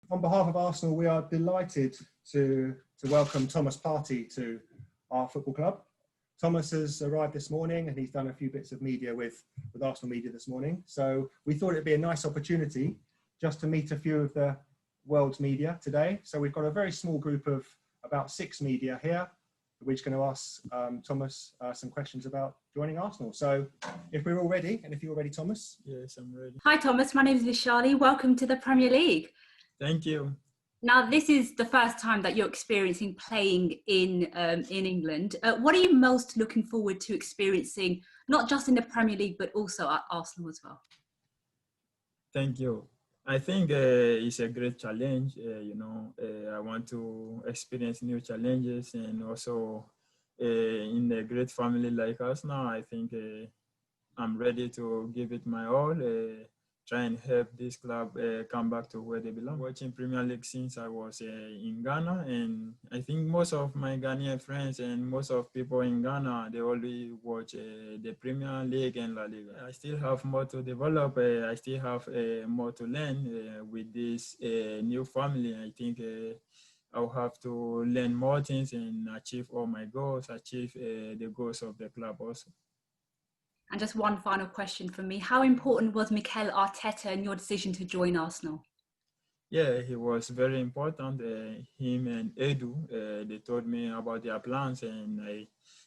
on behalf of Arsenal, we are delighted to welcome Thomas Partey to our football club. Thomas has arrived this morning and he's done a few bits of media with Arsenal media this morning. So we thought it'd be a nice opportunity just to meet a few of the world's media today. So we've got a very small group of about 6 media here, which are going to ask Thomas some questions about joining Arsenal. So if we're all ready, and if you're ready, Thomas. Yes, I'm ready. Hi Thomas, my name is Vishali. Welcome to the Premier League. Thank you. Now, this is the first time that you're experiencing playing in England. What are you most looking forward to experiencing, not just in the Premier League, but also at Arsenal as well? Thank you. I think it's a great challenge. I want to experience new challenges, and also in a great family like us now, I think I'm ready to give it my all. Try and help this club come back to where they belong. Watching Premier League since I was in Ghana, and I think most of my Ghanaian friends and most of people in Ghana, they only watch the Premier League and La Liga. I still have more to develop. I still have more to learn with this new family. I think I'll have to learn more things and achieve all my goals, achieve the goals of the club also. And just one final question from me. How important was Mikel Arteta in your decision to join Arsenal? Yeah, he was very important. Him and Edu, they told me about their plans, and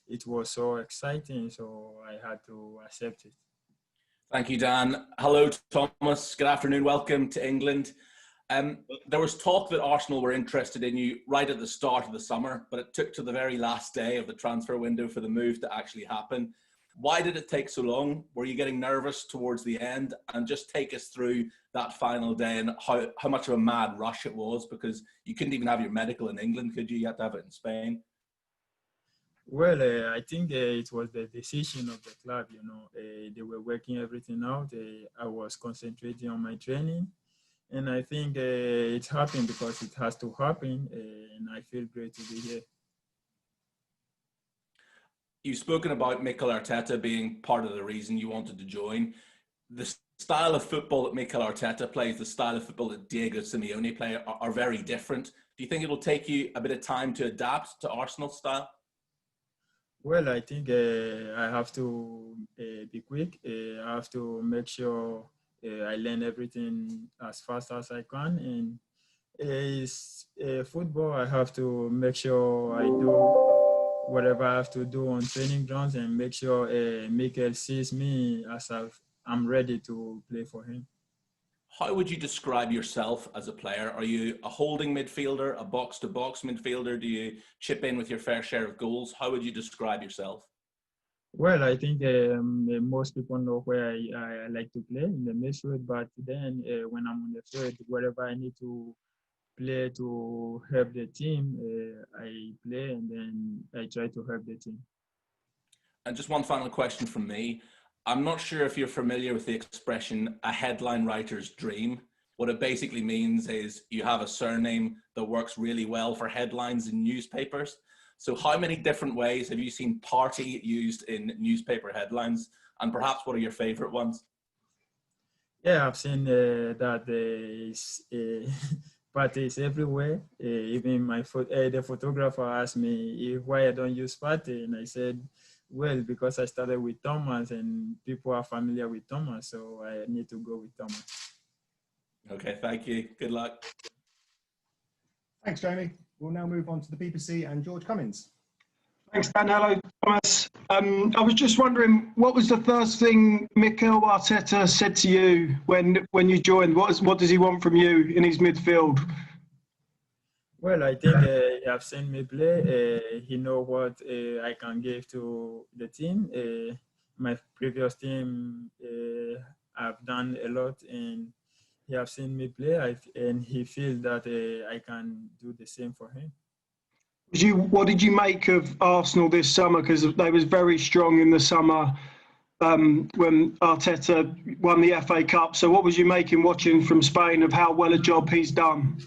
it was so exciting, so I had to accept it. Thank you, Dan. Hello, Thomas. Good afternoon. Welcome to England. There was talk that Arsenal were interested in you right at the start of the summer, but it took to the very last day of the transfer window for the move to actually happen. Why did it take so long? Were you getting nervous towards the end? And just take us through that final day and how much of a mad rush it was, because you couldn't even have your medical in England, could you? You had to have it in Spain. Well, I think it was the decision of the club, they were working everything out. I was concentrating on my training, and I think it happened because it has to happen, and I feel great to be here. You've spoken about Mikel Arteta being part of the reason you wanted to join. The style of football that Mikel Arteta plays, the style of football that Diego Simeone play are very different. Do you think it'll take you a bit of time to adapt to Arsenal's style? Well, I think I have to be quick. I have to make sure I learn everything as fast as I can. And it's football. I have to make sure I do whatever I have to do on training grounds and make sure Mikel sees me as I'm ready to play for him. How would you describe yourself as a player? Are you a holding midfielder, a box-to-box midfielder? Do you chip in with your fair share of goals? How would you describe yourself? Well, I think most people know where I like to play in the midfield, but then when I'm on the field, wherever I need to play to help the team, I play, and then I try to help the team. And just one final question from me. I'm not sure if you're familiar with the expression "a headline writer's dream." What it basically means is you have a surname that works really well for headlines in newspapers. So how many different ways have you seen Partey used in newspaper headlines? And perhaps what are your favorite ones? Yeah, I've seen that Partey is everywhere. Even the photographer asked me why I don't use Partey, and I said, well, because I started with Thomas and people are familiar with Thomas, so I need to go with Thomas. Okay, thank you. Good luck. Thanks, Jamie. We'll now move on to the BBC and George Cummins. Thanks, Dan. Hello, Thomas. I was just wondering, what was the first thing Mikel Arteta said to you when you joined? What does he want from you in his midfield? Well, I think he have seen me play. He know what I can give to the team. My previous team, I've done a lot, and he have seen me play, and he feels that I can do the same for him. What did you make of Arsenal this summer? Because they was very strong in the summer when Arteta won the FA Cup. So what was you making watching from Spain of how well a job he's done?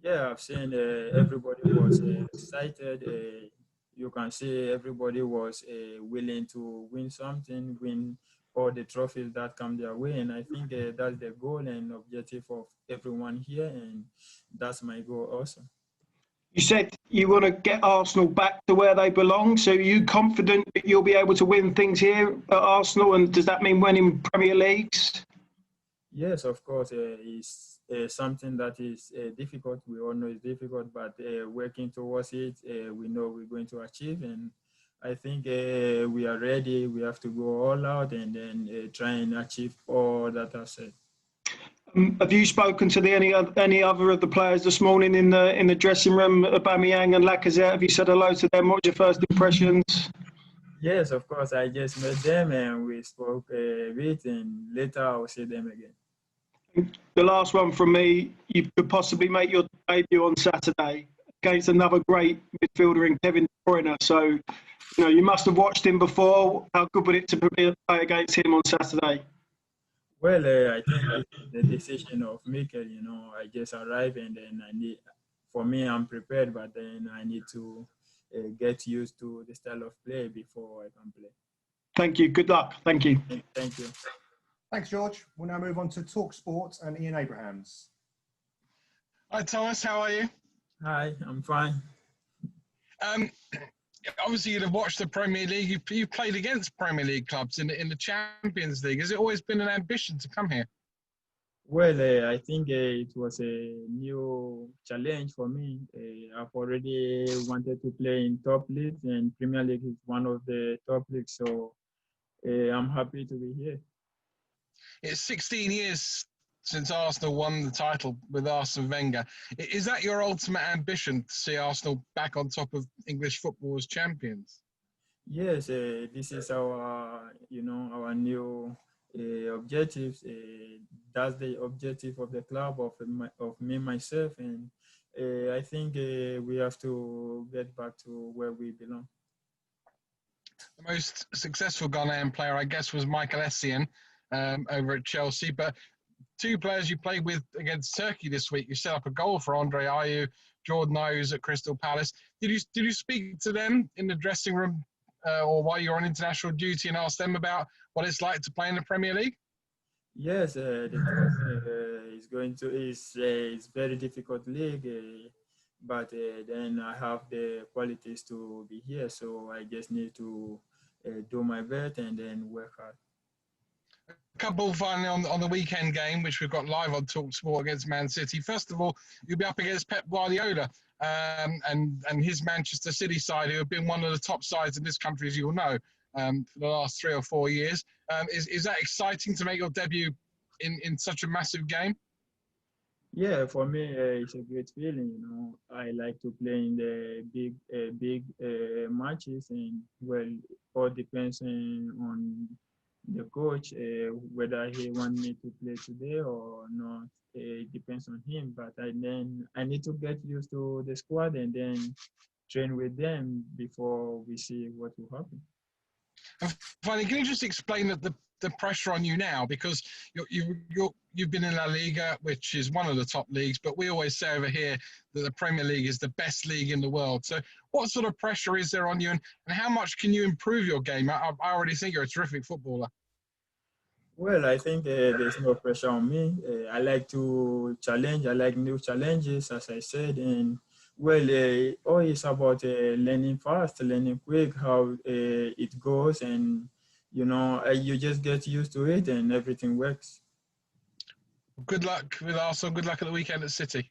Yeah, I've seen everybody was excited. You can see everybody was willing to win something, win all the trophies that come their way. And I think that's the goal and objective of everyone here, and that's my goal also. You said you want to get Arsenal back to where they belong. So are you confident that you'll be able to win things here at Arsenal? And does that mean winning Premier Leagues? Yes, of course. It's something that is difficult. We all know it's difficult, but working towards it, we know we're going to achieve. And I think we are ready. We have to go all out and then try and achieve all that I said. Have you spoken to any other of the players this morning in the dressing room, Aubameyang and Lacazette? Have you said hello to them? What were your first impressions? Yes, of course. I just met them and we spoke a bit, and later I'll see them again. The last one from me, you could possibly make your debut on Saturday against another great midfielder in Kevin De Bruyne. So, you must have watched him before. How good would it to play against him on Saturday? Well, I think it's the decision of Mikel. I just arrived, and then I'm prepared, but then I need to get used to the style of play before I can play. Thank you. Good luck. Thank you. Thank you. Thanks, George. We'll now move on to Talk Sport and Ian Abrahams. Hi, Thomas. How are you? Hi, I'm fine. Obviously, you'd have watched the Premier League. You've played against Premier League clubs in the Champions League. Has it always been an ambition to come here? Well, I think it was a new challenge for me. I've already wanted to play in top leagues, and Premier League is one of the top leagues. So I'm happy to be here. It's 16 years since Arsenal won the title with Arsene Wenger. Is that your ultimate ambition, to see Arsenal back on top of English football as champions? Yes, this is our new objectives. That's the objective of the club, of me, myself, and I think we have to get back to where we belong. The most successful Ghanaian player, I guess, was Mikel over at Chelsea, but two players you played with against Turkey this week, you set up a goal for Andre Ayew, Jordan Ayew at Crystal Palace. Did you speak to them in the dressing room or while you're on international duty and ask them about what it's like to play in the Premier League? Yes, the is very difficult league, but then I have the qualities to be here, so I just need to do my best and then work hard. A couple finally on the weekend game, which we've got live on TalkSport against Man City. First of all, you'll be up against Pep Guardiola and his Manchester City side, who have been one of the top sides in this country, as you will know, for the last 3 or 4 years. Is that exciting to make your debut in such a massive game? Yeah, for me, it's a great feeling. I like to play in the big matches, and well, all depends on the coach, whether he wants me to play today or not. It depends on him, but then I need to get used to the squad and then train with them before we see what will happen. Finally, can you just explain the pressure on you now, because you've been in La Liga, which is one of the top leagues, but we always say over here that the Premier League is the best league in the world. So what sort of pressure is there on you, and how much can you improve your game? I already think you're a terrific footballer. Well, I think there's no pressure on me. I like to challenge. I like new challenges, as I said. And well, all is about learning fast, learning quick, how it goes. And, you just get used to it and everything works. Good luck with Arsenal. Good luck at the weekend at City.